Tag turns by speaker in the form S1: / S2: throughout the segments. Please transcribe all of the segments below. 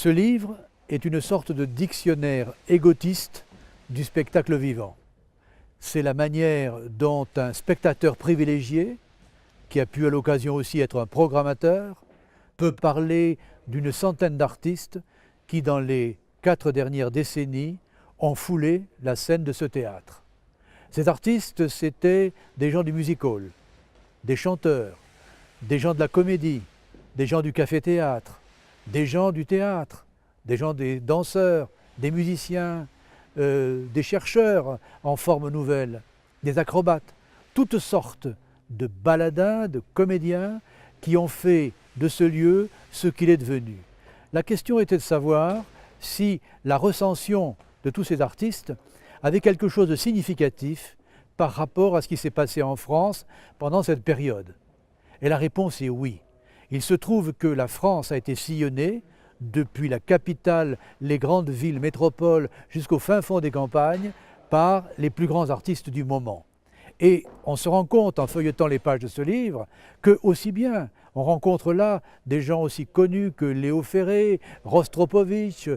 S1: Ce livre est une sorte de dictionnaire égotiste du spectacle vivant. C'est la manière dont un spectateur privilégié, qui a pu à l'occasion aussi être un programmateur, peut parler d'une centaine d'artistes qui, dans les 4 dernières décennies, ont foulé la scène de ce théâtre. Ces artistes, c'étaient des gens du music hall, des chanteurs, des gens de la comédie, des gens du café-théâtre, des gens du théâtre, des danseurs, des musiciens, des chercheurs en forme nouvelle, des acrobates, toutes sortes de baladins, de comédiens qui ont fait de ce lieu ce qu'il est devenu. La question était de savoir si la recension de tous ces artistes avait quelque chose de significatif par rapport à ce qui s'est passé en France pendant cette période. Et la réponse est oui. Il se trouve que la France a été sillonnée depuis la capitale, les grandes villes, métropoles, jusqu'au fin fond des campagnes, par les plus grands artistes du moment. Et on se rend compte, en feuilletant les pages de ce livre, que aussi bien on rencontre là des gens aussi connus que Léo Ferré, Rostropovitch,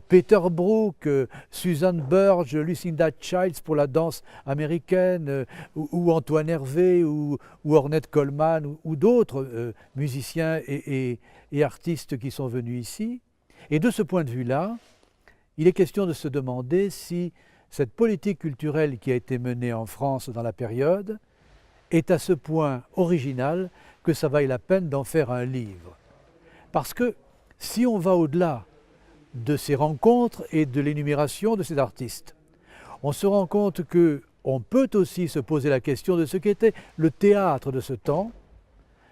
S1: Peter Brook, Susan Burge, Lucinda Childs pour la danse américaine, ou Antoine Hervé, ou Ornette Coleman, ou d'autres musiciens et artistes qui sont venus ici. Et de ce point de vue-là, il est question de se demander si cette politique culturelle qui a été menée en France dans la période est à ce point originale que ça vaille la peine d'en faire un livre. Parce que si on va au-delà de ces rencontres et de l'énumération de ces artistes, on se rend compte qu'on peut aussi se poser la question de ce qu'était le théâtre de ce temps,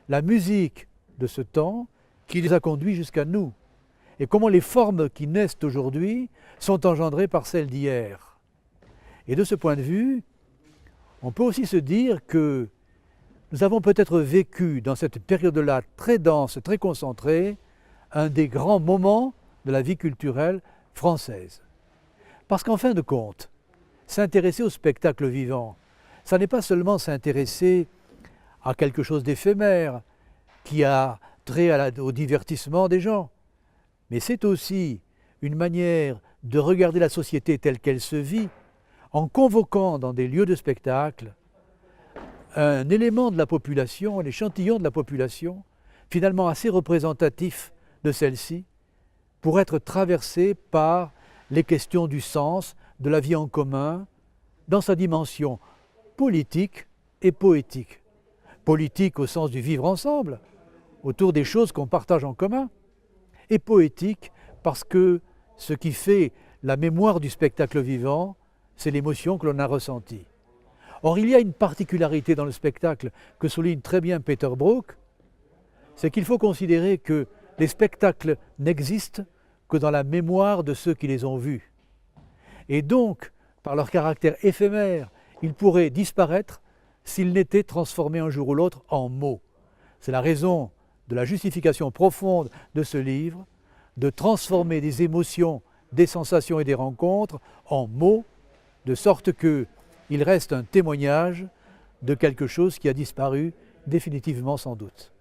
S1: la musique de ce temps, qui les a conduits jusqu'à nous, et comment les formes qui naissent aujourd'hui sont engendrées par celles d'hier. Et de ce point de vue, on peut aussi se dire que nous avons peut-être vécu dans cette période-là très dense, très concentrée, un des grands moments de la vie culturelle française. Parce qu'en fin de compte, s'intéresser au spectacle vivant, ça n'est pas seulement s'intéresser à quelque chose d'éphémère qui a trait au divertissement des gens, mais c'est aussi une manière de regarder la société telle qu'elle se vit, en convoquant dans des lieux de spectacle un élément de la population, un échantillon de la population, finalement assez représentatif de celle-ci, pour être traversé par les questions du sens, de la vie en commun, dans sa dimension politique et poétique. Politique au sens du vivre ensemble, autour des choses qu'on partage en commun, et poétique parce que ce qui fait la mémoire du spectacle vivant, c'est l'émotion que l'on a ressentie. Or, il y a une particularité dans le spectacle que souligne très bien Peter Brook, c'est qu'il faut considérer que les spectacles n'existent que dans la mémoire de ceux qui les ont vus. Et donc, par leur caractère éphémère, ils pourraient disparaître s'ils n'étaient transformés un jour ou l'autre en mots. C'est la raison de la justification profonde de ce livre, de transformer des émotions, des sensations et des rencontres en mots, de sorte qu'il reste un témoignage de quelque chose qui a disparu définitivement sans doute.